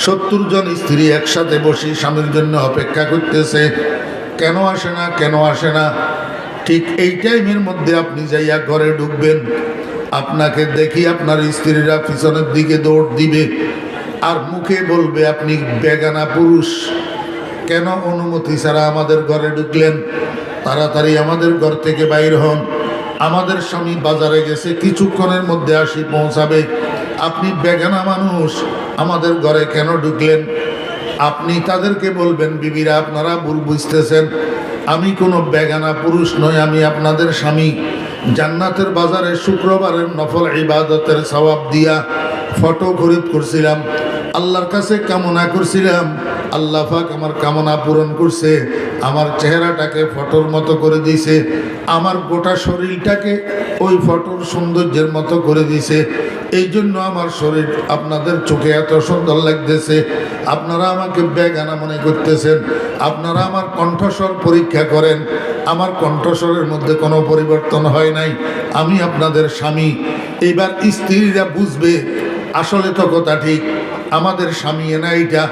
70 জন স্ত্রী একসাথে বসে স্বামীর জন্য অপেক্ষা করতেছে, কেন আসে না কেন আসে না। ঠিক এই টাইমের মধ্যে আপনি যাইয়া ঘরে ঢুকবেন, আপনাকে দেখি আপনার স্ত্রীরা পিছনের দিকে দৌড় দিবে আর মুখে বলবে আপনি বেগানা পুরুষ, কেন অনুমতি ছাড়া আমাদের ঘরে ঢুকলেন, তাড়াতাড়ি আমাদের ঘর থেকে বাইর হন, আমাদের স্বামী বাজারে গেছে, কিছুক্ষণের মধ্যে আসি পৌঁছাবে, আপনি বেগানা মানুষ, আমাদের ঘরে কেন ঢুকলেন। আপনি তাদেরকে বলবেন, বিবিরা আপনারা ভুল বুঝতেছেন, আমি কোনো বেগানা পুরুষ নই, আমি আপনাদের স্বামী। জান্নাতের বাজারে শুক্রবারের নফল ইবাদতের সওয়াব দিয়া ফটো খরিদ করছিলাম, আল্লাহর কাছে কামনা করছিলাম, আল্লাহ পাক আমার কামনা পূরণ করছে, আমার চেহারাটাকে ফটোর মতো করে দিয়েছে, আমার গোটা শরীরটাকে ওই ফটোর সৌন্দর্যের মতো করে দিয়েছে। এই জন্য আমার শরীর আপনাদের চোখে এত সুন্দর লাগতেছে। আপনারা আমাকে বেগানা মনে করতেছেন, আপনারা আমার কণ্ঠস্বর পরীক্ষা করেন, আমার কণ্ঠস্বরের মধ্যে কোনো পরিবর্তন হয় নাই, আমি আপনাদের স্বামী। এবার স্ত্রীরা বুঝবে আসলে তো কথা ঠিক, আমাদের স্বামী না, এটা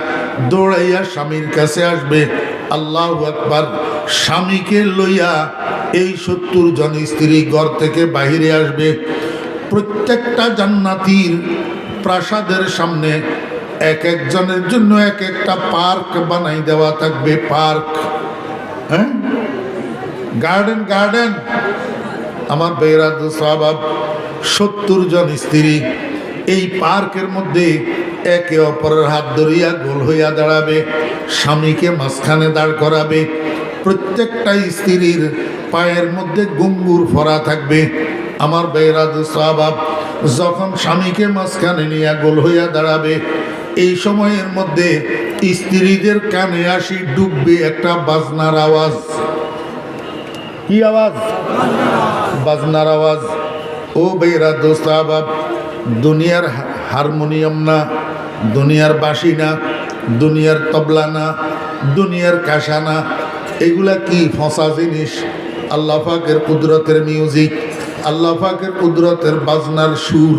দৌড়াইয়া স্বামীর কাছে আসবে। আল্লাহু আকবার। স্বামীকে লইয়া এই 70 জন স্ত্রী ঘর থেকে বাহিরে আসবে। প্রত্যেকটা জান্নাতীর প্রাসাদের সামনে এক একজনের জন্য এক একটা পার্ক বানাই দেওয়া থাকবে, পার্ক, হ্যাঁ, গার্ডেন গার্ডেন। আমার বেরাদ সাহাব 70 জন স্ত্রী এই পার্কের মধ্যে একে অপরের হাত ধরিয়া গোল হইয়া দাঁড়াবে, স্বামীকে মাঝখানে দাঁড় করাবে। প্রত্যেকটা স্ত্রীর পায়ের মধ্যে ঘুঙ্গুর ফরা থাকবে। আমার বেরাদ সাহাব যখন স্বামীকে মাঝখানে নিয়ে গোল হইয়া দাঁড়াবে, এই সময়ের মধ্যে স্ত্রীদের কানে আসি ডুববে একটা বাজনার আওয়াজ। কি আওয়াজ? বাজনার আওয়াজ। ও বেরাদ সাহাব, দুনিয়ার হারমোনিয়াম না, দুনিয়ার বাঁশি না, দুনিয়ার তবলা না, দুনিয়ার কাঁসা না, এগুলা কি ফসা জিনিস। আল্লাহ পাকের কুদরতের মিউজিক, আল্লাহ পাকের কুদরতের বাজনার সুর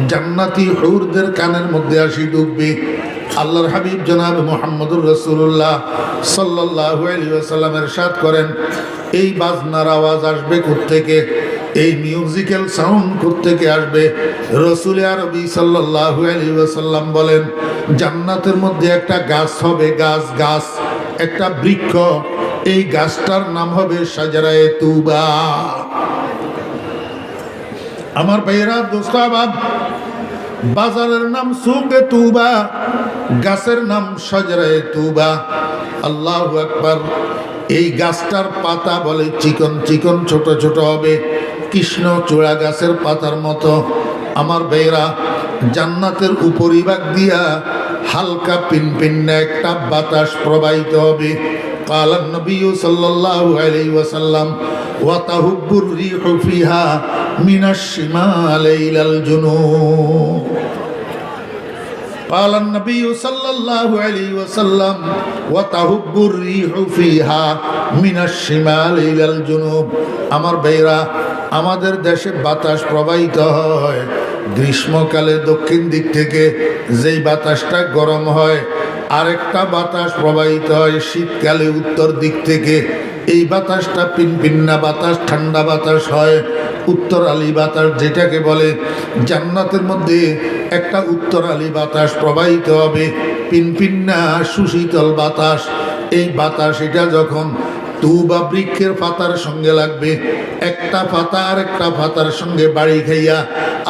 জান্নাতি হুরদের কানের মধ্যে আসি ঢুকবে। আল্লাহর হাবিব জনাব মুহাম্মদুর রাসূলুল্লাহ সাল্লাল্লাহু আলাইহি ওয়াসাল্লাম ইরশাদ করেন, এই বাজনার আওয়াজ আসবে কোত্থেকে, এই মিউজিক্যাল সাউন্ড কোত্থেকে আসবে? রাসূল আরবি সাল্লাল্লাহু আলাইহি ওয়াসাল্লাম বলেন, জান্নাতের মধ্যে একটা গাছ হবে, গাছ, একটা বৃক্ষ, এই গাছটার নাম হবে শাজারায়ে তুবা। আমার ভাইয়েরা, দোস্তাবাব, বাজারের নাম সুকে তুবা, গাছের নাম শাজারায়ে তুবা। আল্লাহু আকবার। এই গাছটার পাতা বলে চিকন চিকন ছোট ছোট হবে, কৃষ্ণ চূড়া গাছের পাতার মতো। আমার ভাইয়েরা, জান্নাতের উপরিভাগ দিয়া হালকা পিনপিন্না একটা বাতাস প্রবাহিত হবে। কালান নবী সাল্লাল্লাহু আলাইহি ওয়াসাল্লাম, ওয়া তাহুব্বুর রিহু ফিহা মিনাশ শিমালি ইলাল জুনুব। قال النبي صلى الله عليه وسلم وتهب الريح فيها من الشمال إلى الجنوب। আমার ভাইরা, আমাদের দেশে বাতাস প্রবাহিত হয় গ্রীষ্মকালে দক্ষিণ দিক থেকে, যেই বাতাসটা গরম হয়, আরেকটা বাতাস প্রবাহিত হয় শীতকালে উত্তর দিক থেকে। এই বাতাসটা পিনপিন্না বাতাস, ঠান্ডা বাতাস হয়, উত্তর আলী বাতাস যেটাকে বলে। জান্নাতের মধ্যে একটা উত্তর আলী বাতাস প্রবাহিত হবে, পিনপিন্না সুশীতল বাতাস। এই বাতাস এটা যখন তুবা বৃক্ষের পাতার সঙ্গে লাগবে, একটা পাতা আর একটা পাতার সঙ্গে বাড়ি খাইয়া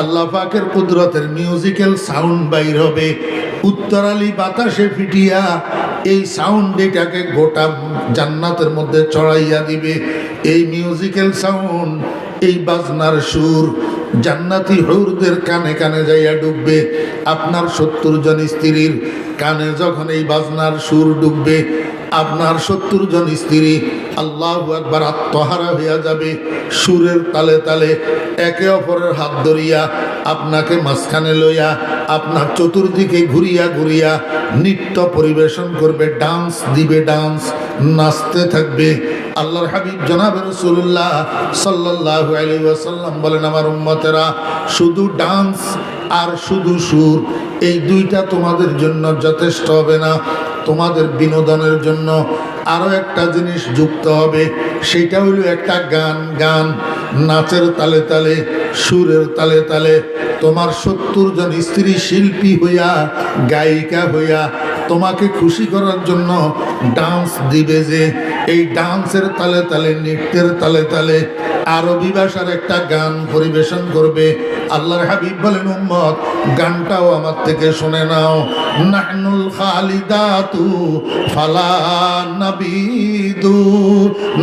আল্লাহ পাকের কুদরতের মিউজিক্যাল সাউন্ড বাইর হবে। উত্তর আলী বাতাসে ফিটিয়া এই সাউন্ড এটাকে গোটা জান্নাতের মধ্যে চড়াইয়া দিবে। এই মিউজিক্যাল সাউন্ড, এই বাজনার সুর জান্নাতি হুরদের কানে কানে যাইয়া ডুববে। আপনার 70 জন স্ত্রীর কানে যখন এই বাজনার সুর ডুববে, আপনার 70 জন স্ত্রী আল্লাহু আকবার আত্মহারা হইয়া যাবে। সুরের তালে তালে একে অপরের হাত ধরিয়া আপনাকে মাঝখানে লইয়া আপনার চতুর্দিকে ঘুরিয়া ঘুরিয়া নৃত্য পরিবেশন করবে, ডান্স দিবে, ডান্স নাচতে থাকবে। আল্লাহর হাবিব জনাব রাসূলুল্লাহ সাল্লাল্লাহু আলাইহি ওয়াসাল্লাম বলেন, আমার উম্মতেরা শুধু ডান্স আর শুধু সুর এই দুইটা তোমাদের জন্য যথেষ্ট হবে না। তোমাদের বিনোদনের জন্য আরো একটা জিনিস যুক্ত হবে, সেটা হলো একটা গান, নাচের তালে তালে, সুরের তালে তালে তোমার 70 জন স্ত্রী শিল্পী হইয়া, গায়িকা হইয়া তোমাকে খুশি করার জন্য ডান্স দিবে, যে এই ডান্সের তালে তালে, নৃত্যের তালে তালে আরবি ভাষার একটা গান পরিবেশন করবে। আল্লাহর হাবিব বলেন, উম্মত গানটাও আমার থেকে শুনে নাও। নাহনুল খালিদাতু ফালা নাবিদু,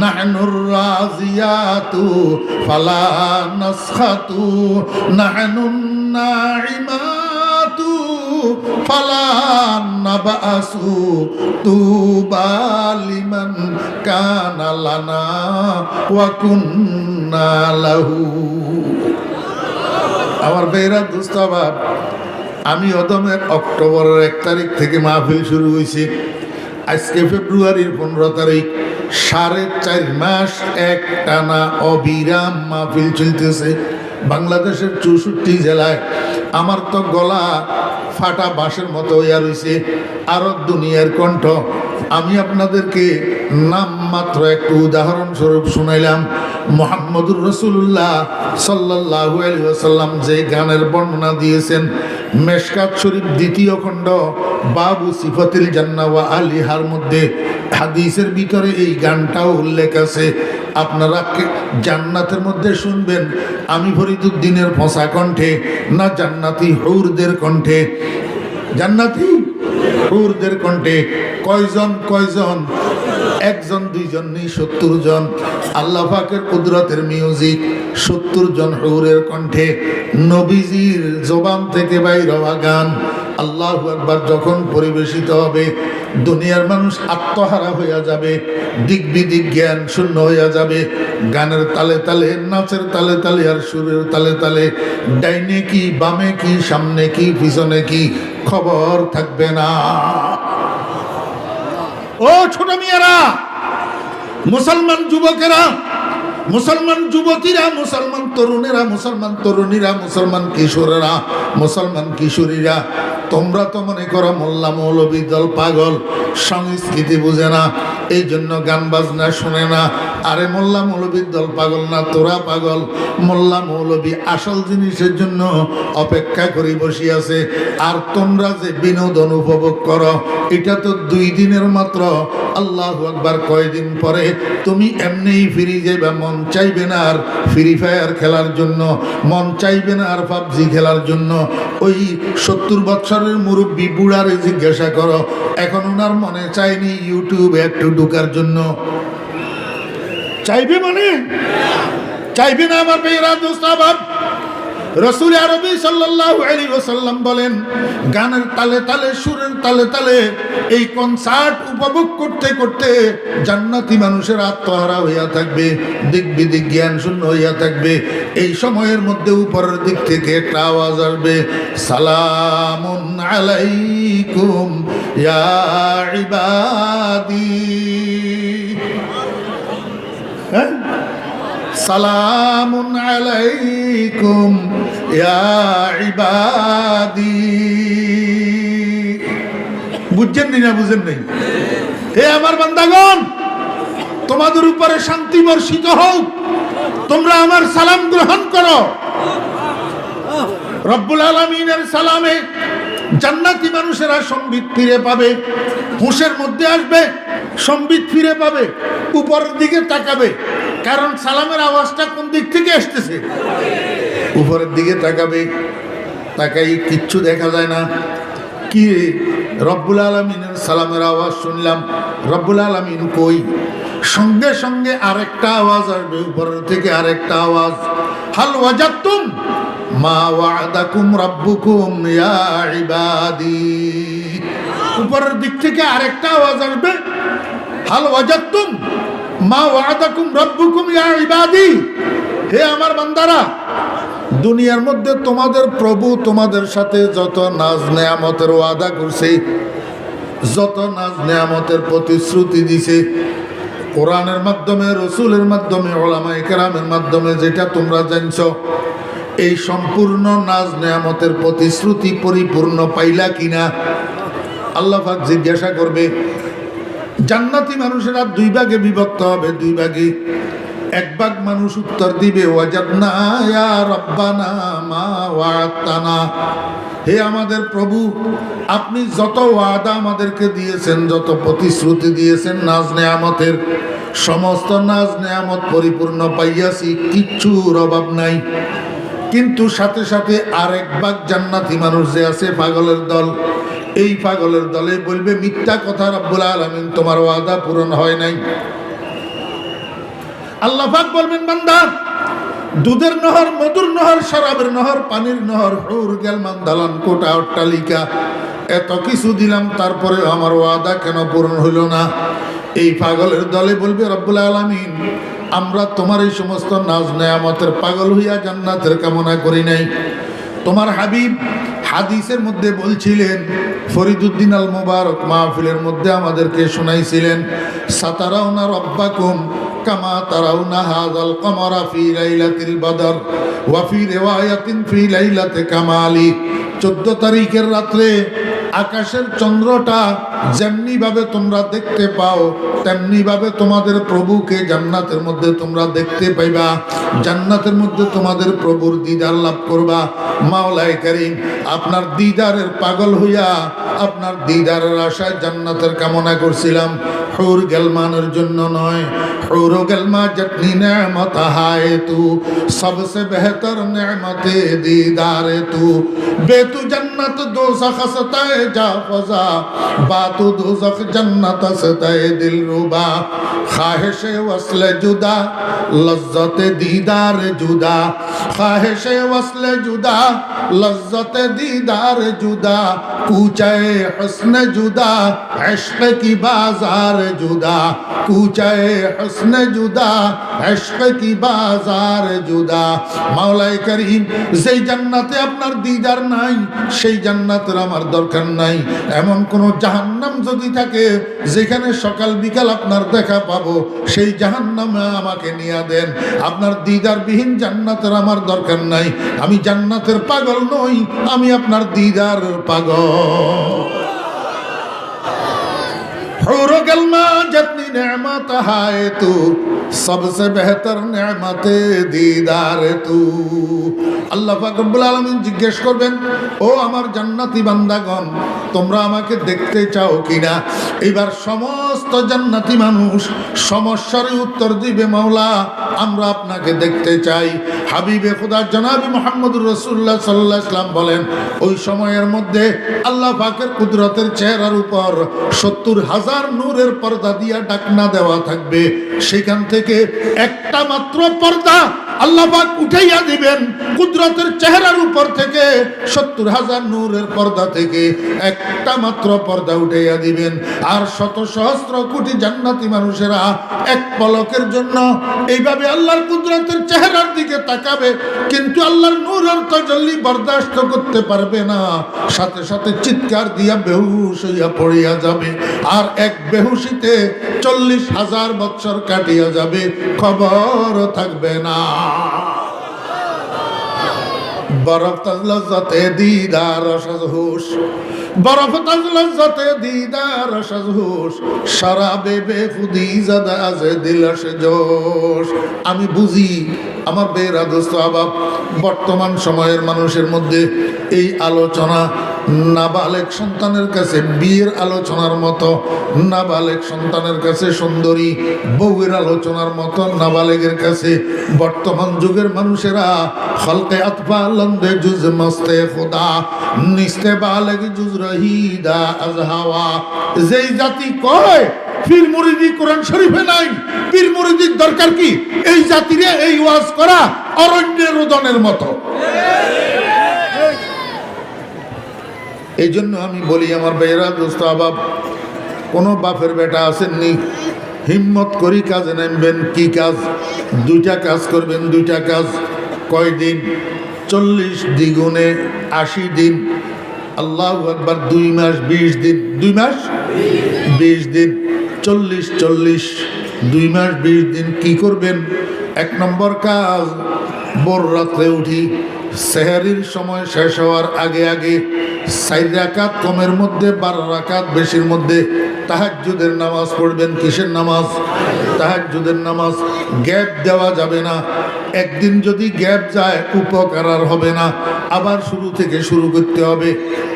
নাহনুর রাজিয়াতু ফালা নাসখাতু, নাহনুন নাইমাতু ফালা নাবাসু, তুবা লিমান কানা লানা ওয়া কুন্না লাহু। আমার বেরা দুস্তাবাব, আমি অদমের অক্টোবরের 1 তারিখ থেকে মাহফিল শুরু হয়েছে, আজকে ফেব্রুয়ারির 15 তারিখ, 4.5 মাস এক টানা অবিরাম মাহফিল চলতেছে বাংলাদেশের 64 জেলায়। আমার তো গলা ফাটা বাঁশের মতো হইয়া রয়েছে। আরব দুনিয়ার কণ্ঠ, আমি আপনাদেরকে নাম মাত্র একটু উদাহরণস্বরূপ শুনাইলাম। মুহাম্মদুর রাসূলুল্লাহ সাল্লাল্লাহু আলাইহি ওয়াসাল্লাম যে গানের বর্ণনা দিয়েছেন, মেশকাত শরীফ 2য় খণ্ড বাবু সিফাতিল জান্নাহ ওয়া আলিহার মধ্যে হাদিসের ভিতরে এই গানটাও উল্লেখ আছে। আপনারা জান্নাতের মধ্যে শুনবেন আমি ফরিদুদ্দিনের ফসা কণ্ঠে, না জান্নাতি হুরদের কণ্ঠে? জান্নাতি হুরদের কণ্ঠে। কয়জন? 1 জন 2 জন নেই, 70 জন। আল্লাহ পাকের কুদরতের মিউজিক, 70 জন হুরের কণ্ঠে নবীজির জবান থেকে বাইর হওয়া গান। আল্লাহু আকবার যখন পরিবেশিত হবে, দুনিয়ার মানুষ আত্মহারা হইয়া যাবে, দিক বিদিক জ্ঞান শূন্য হইয়া যাবে। গানের তালে তালে, নাচের তালে তালে আর সুরের তালে তালে, ডাইনে কি বামে কি, সামনে কি পিছনে কি, খবর থাকবে না। ও ছোট মিয়ারা, মুসলমান যুবকেরা, মুসলমান যুবতীরা, মুসলমান তরুণেরা, মুসলমান তরুণীরা, মুসলমান কিশোরেরা, মুসলমান কিশোরীরা, তোমরা তো মনে করো মোল্লা মৌলবী দল পাগল, সংস্কৃতি বুঝে না, এই জন্য গান বাজনা শোনে না। আরে মোল্লা মৌলবীর দল পাগল না, তোরা পাগল। মোল্লা মৌলবী আসল জিনিসের জন্য অপেক্ষা করে বসে আছে, আর তোমরা যে বিনোদন উপভোগ করো এটা তো 2 দিনের মাত্র। আল্লাহু আকবার, কয়দিন পরে তুমি এমনিই ফিরে যাবে। মন চাইবে না আর ফ্রি ফায়ার খেলার জন্য, মন চাইবে না আর পাবজি খেলার জন্য। ওই 70 বছরের মুরব্বী বুড়ারে জিজ্ঞাসা করো, এখন ওনার মনে চাইনি ইউটিউবে একটু ঢুকার জন্য? চাইবে মানে? চাইবে না আমার ভাইয়েরা, দোস্তাবাব। রাসূল আরবি সাল্লাল্লাহু আলাইহি ওয়াসাল্লাম বলেন, গানের তালে তালে, সুরের তালে তালে এই কনসার্ট উপভোগ করতে করতে জান্নাতি মানুষের আত্মহারা হইয়া থাকবে, দিক বিদিক জ্ঞান শূন্য হইয়া থাকবে। এই সময়ের মধ্যে উপরের দিক থেকে একটা আওয়াজ আসবে, সালামুন আলাইকুম ইয়া ইবাদি। হ্যাঁ, সালামুন আলাইকুম ইয়া ইবাদি। বুঝছেন না? বুঝেন নাই? হে আমার বান্দাগণ, তোমাদের উপরে শান্তি বর্ষিত হোক, তোমরা আমার সালাম গ্রহণ করো। রব্বুল আলামিনের সালামে জান্নাতি মানুষেরা সম্বিত ফিরে পাবে, হুঁশের মধ্যে আসবে, সম্বিত ফিরে পাবে, উপরের দিকে তাকাবে। কারণ সালামের আওয়াজটা কোন দিক থেকে আসতেছে? উপরের দিকে তাকাবে। তাকাই কিচ্ছু দেখা যায় না। কি রব্বুল আলামিনের সালামের আওয়াজ শুনলাম, রব্বুল আলামিন কই? সঙ্গে সঙ্গে আরেকটা আওয়াজ আসবে, উপরের থেকে আরেকটা আওয়াজ, হাল ওয়াজাতুম মা ওয়াদাকুম রাব্বুকুম ইয়া ইবাদি। উপরের দিক থেকে আরেকটা আওয়াজ আসবে, হাল ওয়াজাতুম মা ওয়াদাকুম রাব্বুকুম ইয়া ইবাদি। হে আমার বান্দারা, দুনিয়ার মধ্যে তোমাদের প্রভু তোমাদের সাথে যত নাজ নেয়ামতের ওয়াদা করছে, যত নাজ নেয়ামতের প্রতিশ্রুতি দিছে, কোরআনের মাধ্যমে, রসুলের মাধ্যমে, উলামায়ে কেরামের মাধ্যমে যেটা তোমরা জানছো, এই সম্পূর্ণ নাজ নেয়ামতের প্রতিশ্রুতি পরিপূর্ণ পাইলা কিনা? আল্লাহ পাক জিজ্ঞাসা করবে। জান্নাতি মানুষেরা দুই ভাগে বিভক্ত হবে, দুই ভাগে। এক ভাগ মানুষ উত্তর দিবে, ওয়াজাদনা ইয়া রাব্বানা মা ওয়া'আদতানা, হে আমাদের প্রভু, আপনি যত ওয়াদা আমাদেরকে দিয়েছেন, যত প্রতিশ্রুতি দিয়েছেন নাজ নেয়ামতের, সমস্ত নাজ নেয়ামত পরিপূর্ণ পাইয়াছি, কিচ্ছুর অভাব নাই। কিন্তু সাথে সাথে আরেক ভাগ জান্নাতি মানুষ যে আছে, পাগলের দল, এই পাগলের দলে বলবে, মিথ্যা কথা, রব্বুল আলামিন তোমার ওয়াদা পূরণ হয় নাই। আল্লাহ পাক বলবেন, বান্দা, দুধের নহর, মধুর নহর, শরাবের নহর, পানির নহর, হুর গেলমান, দালান কোটা, অট্টালিকা, এত কিছু দিলাম, তারপরে আমার ওয়াদা কেন পূরণ হইল না? এই পাগলের দলে বলবে, রব্বুল আলামিন আমরা তোমার এই সমস্ত নাজ নেয়ামতের পাগল হইয়া জান্নাতের কামনা করি নাই। তোমার হাবিব হাদিসের মধ্যে বলছিলেন, ফরিদুদ্দিন আল মুবারক মাহফিলের মধ্যে আমাদেরকে শোনাইছিলেন, সাতারাউনা রব্বাকুম কামা তারাউনা হাযাল কমারা ফি লাইলাতিল বদর ওয়া ফি রিওয়ায়াতিন ফি লাইলাতি কামালি। 14 তারিখের রাত্রে আকাশের চন্দ্রটা যেমনি ভাবে তোমরা দেখতে পাও, তেমনি ভাবে তোমাদের প্রভুকে জান্নাতের মধ্যে তোমরা দেখতে পাইবা, জান্নাতের মধ্যে তোমাদের প্রভুর দিদার লাভ করবা। মাওলায়ে কারীম আপনার দিদারের পাগল হইয়া, আপনার দিদারের আশায় জান্নাতের কামনা করছিলাম, হুর গেলমানের জন্য নয়। হুর গেলমা জিতনি নেমত হায় তু, সবসে বেহতর নেমতে দিদারে তু, বেতু জন্নত দোজখ সতায়ে जा फजा, बातु दोज़ख जन्नत सताए दिल रुबा, ख्वाहिश वस्ल जुदा लज्जत दीदार जुदा, ख्वाहिश वस्ल जुदा लज्जत दीदार जुदा, कूचाए हुस्न जुदा इश्क की बाजार जुदा, कूचाए हुस्न जुदा इश्क की बाजार जुदा। মাওলায়ে কারীম যেই জান্নাতে আপনার দিদার নাই, সেই জান্নাতের আমার দরকার নাই। এমন কোন জাহান্নাম যদি থাকে যেখানে সকাল বিকাল আপনার দেখা পাবো, সেই জাহান্নামে আমাকে নিয়ে দেন। আপনার দিদারবিহীন জান্নাতের আমার দরকার নাই। আমি জান্নাতের পাগল নই, আমি আপনার দিদার পাগল। হুর গেলমা जितनी नेमत है तू, सबसे बेहतर नेमत दीदार तू। আল্লাহ পাক রব্বুল আলামিন জিজ্ঞেস করবেন, ও আমার জান্নাতি বান্দাগণ, তোমরা আমাকে দেখতে চাও কিনা? এবার সমস্ত জান্নাতি মানুষ সমস্যার উত্তর দিবে, মাওলা আমরা আপনাকে দেখতে চাই। হাবিবে খুদা জনাবে মুহাম্মদুর রাসূলুল্লাহ সাল্লাল্লাহু আলাইহি ওয়াসাল্লাম বলেন, ওই সময়ের মধ্যে আল্লাহ পাকের কুদরতের চেহারার উপর 70,000 নূরের পর্দা দিয়া ঢাকনা দেওয়া থাকবে। সেখান থেকে একটা মাত্র পর্দা আল্লাহ পাক উঠাইয়া দিবেন। কুদরতের চেহারার উপর থেকে 70,000 নূরের পর্দা থেকে একটা মাত্র পর্দা উঠাইয়া দিবেন। আর শত সহস্র কোটি জান্নাতি মানুষেরা এক পলকের জন্য এইভাবে আল্লাহর কুদরতের চেহারার দিকে তাকাবে, কিন্তু আল্লাহর নূরের তাজাল্লি বরদাস্ত করতে পারবে না। সাথে সাথে চিৎকার দিয়া বেহুশ হইয়া পড়িয়া যাবে। আর এক বেহুশিতে 40,000 বছর কাটিয়া যাবে, খবর থাকবে না। বরফ তাজ লজ্জতে দিদার রসাজ হুশ, বরফ তাজ লজ্জতে দিদার রসাজ হুশ, শরাবে বেখুদি জাদা আজ দিলশ জোশ। আমি বুঝি আমার বেরা দোস্ত আবাব, বর্তমান সময়ের মানুষের মধ্যে এই আলোচনা নাবালেক সন্তানের কাছে বিয়ের আলোচনার মতো, নাবালেক সন্তানের কাছে সুন্দরী বউয়ের আলোচনার মতো, নাবালেগের কাছে বর্তমান যুগের মানুষেরা খলকে আতফা লন্দে জুজ মস্তে খুদা নিস্তে বালেগ জুজ রহিদা আজ হাওয়া। যেই জাতি কয় পীর মুরিদি কোরআন শরীফে নাই, পীর মুরিদির দরকার কি? এই জাতিরে এই ওয়াজ করা অরণ্যের রোদনের মতো। এই জন্য আমি বলি আমার ভাইয়েরা, দোস্ত আবাব, কোনো বাপের বেটা আসেননি, হিম্মত করি কাজে নামবেন। কি কাজ? দুইটা কাজ করবেন, দুইটা কাজ। কয়দিন? 40 দ্বিগুণে 80 দিন। আল্লাহু আকবার। 2 মাস 20 দিন, 2 মাস 20 দিন, 40 2 মাস 20 দিন কি করবেন? 1 নম্বর কাজ, ভোর রাত্রে উঠি সেহরির সময় শেষ হওয়ার আগে আগে 4 রাকাত কমের মধ্যে 12 রাকাত বেশির মধ্যে তাহাজ্জুদের নামাজ পড়বেন। কিসের নামাজ? তাহাজ্জুদের নামাজ। গ্যাপ দেওয়া যাবে না। একদিন যদি গ্যাপ যায় উপকার আর হবে না, আবার শুরু থেকে শুরু করতে হবে।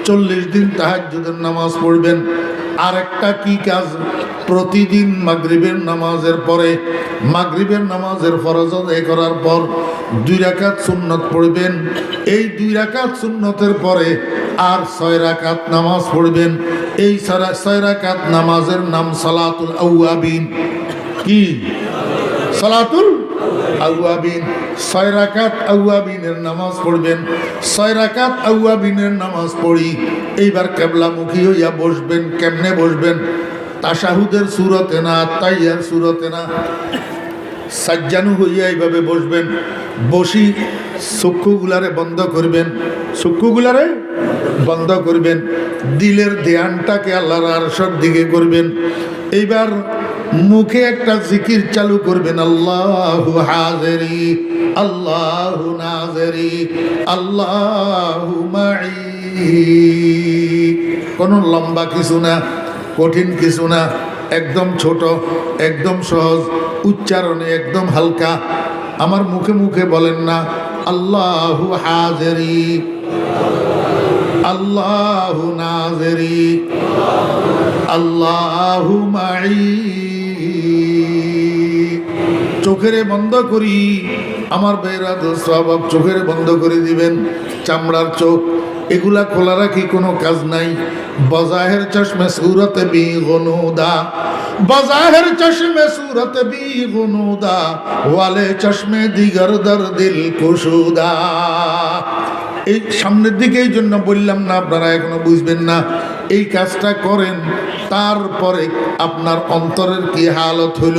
40 দিন তাহাজ্জুদের নামাজ পড়বেন। আর একটা কি কাজ? প্রতিদিন মাগরিবের নামাজের পরে, মাগরিবের নামাজের ফরজ আদায় করার পর 2 রাকাত সুন্নত পড়বেন। এই 2 রাকাত সুন্নতের পরে আর 6 রাকাত নামাজ পড়বেন। এই 6 রাকাত নামাজের নাম সালাতুল আওয়াবিন। কি? সালাতুল আওয়াবিন। 6 রাকাত আওয়াবিনের নামাজ পড়বেন। 6 রাকাত আওয়াবিনের নামাজ পড়ি এইবার কিবলামুখী হইয়া বসবেন। কেমনে বসবেন? তাশাহুদের সূরতে না, তাইয়ার সূরতে না, সাজ্জানু হইয়া এইভাবে বসবেন। বসি চক্ষুগুলারে বন্ধ করবেন। চক্ষুগুলারে বন্ধ করবেন। দিলের ধ্যানটাকে আল্লাহর আরশের দিকে করবেন। এইবার মুখে একটা জিকির চালু করবেন, আল্লাহু হাজিরি, আল্লাহু নাজিরি, আল্লাহু মাই। কোনো লম্বা কিছু না, কঠিন কিছু না, একদম ছোট, একদম সহজ, উচ্চারণে একদম হালকা। আমার মুখে মুখে বলেন না, আল্লাহু হাজিরি, আল্লাহু নাজিরি, আল্লাহু মাই। চোখের বন্ধ করি আমার বেরা স্বভাব, চোখের বন্ধ করে দিবেন। চামড়ার চোখ এগুলা খোলা রাখি কোনো কাজ নাই। বজাহের চশমে সুরত বি গুনুদা, বজাহের চশমে সুরত বি গুনুদা, ওয়ালে চশমে দিগর দর দিল কুশুদা। এই সামনের দিকে এই জন্য বললাম না, আপনারা এখনো বুঝবেন না। এই কাজটা করেন, তারপরে আপনার অন্তরের কি হালত হইল।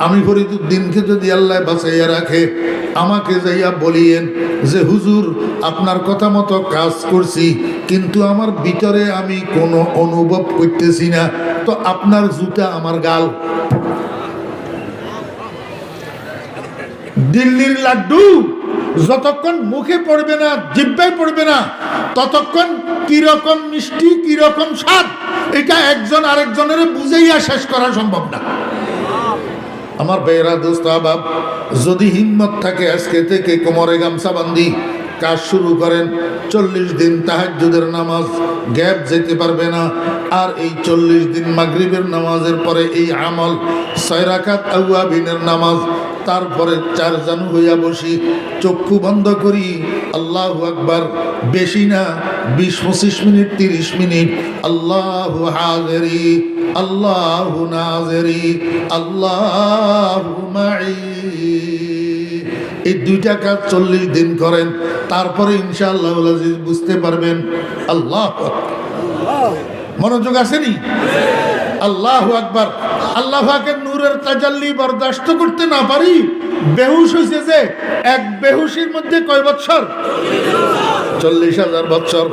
আমি ফরিদুদ্দিনকে যদি আল্লাহ বাঁচাইয়া রাখে, আমাকে যাইয়া বলিয়েন যে হুজুর আপনার কথা মতো কাজ করছি, কিন্তু আমার ভিতরে আমি কোনো অনুভব করতেছি না, তো আপনার জুতা আমার গাল। দিল্লির লাড্ডু যতক্ষণ মুখে পড়বে না, জিহ্বায় পড়বে না, ততক্ষণ কিরকম মিষ্টি, কিরকম স্বাদ, এটা একজন আরেকজনের বুঝাইয়া শেষ করা সম্ভব না। আমার বেরা দোস্ত আবাব, যদি হিম্মত থাকে আজকে থেকে কোমরে গামছা বান্ধি কাজ শুরু করেন। 40 দিন তাহাজ্জুদের নামাজ, গ্যাপ যেতে পারবে না। আর এই 40 দিন মাগরিবের নামাজের পরে এই আমল, 6 রাকাত আওয়াবিনের নামাজ, তারপরে 4 জানু হইয়া বসি, চক্ষু বন্ধ করি, আল্লাহু আকবার। বেশি না, 20-25 মিনিট, 30 মিনিট, আল্লাহু হাজিরি, আল্লাহু নাজিরি, আল্লাহু মাই। এই 2টা কাজ 40 দিন করেন, তারপরে ইনশাআল্লাহ আজিজ বুঝতে পারবেন। আল্লাহ মনোযোগ আসেনি? আল্লাহু আকবার। আল্লাহ পাকের নূরের তাজাল্লি বরদাস্ত করতে না পারি, বেহুশ হয়েছে যে, এক বেহুশির মধ্যে কয় বছর? 40,000 বছর।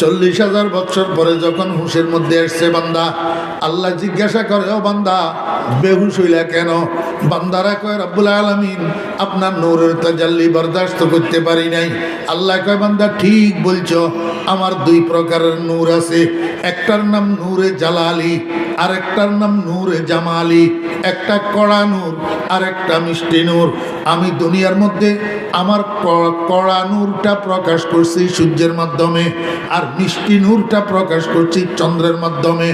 40,000 বছর পরে যখন হুশের মধ্যে আসছে বান্দা, আল্লাহ জিজ্ঞাসা করে, ও বান্দা বেহুশ হইলা কেন? বান্দারা কয়, রব্বুল আলামিন আপনার নূরের তাজাল্লি বরদাস্ত করতে পারি নাই। আল্লাহ কয়, বান্দা ঠিক বলছো, আমার 2 প্রকারের নূর আছে। একটার নাম নূরে জালালি, আর একটার নাম নূরে জামালি। একটা কড়া নূর আর একটা মিষ্টি নূর। আমি দুনিয়ার মধ্যে আমার কড়া নূরটা প্রকাশ করছি সূর্যের মাধ্যমে, আর মিষ্টি নূরটা প্রকাশ করছি চন্দ্রের মাধ্যমে।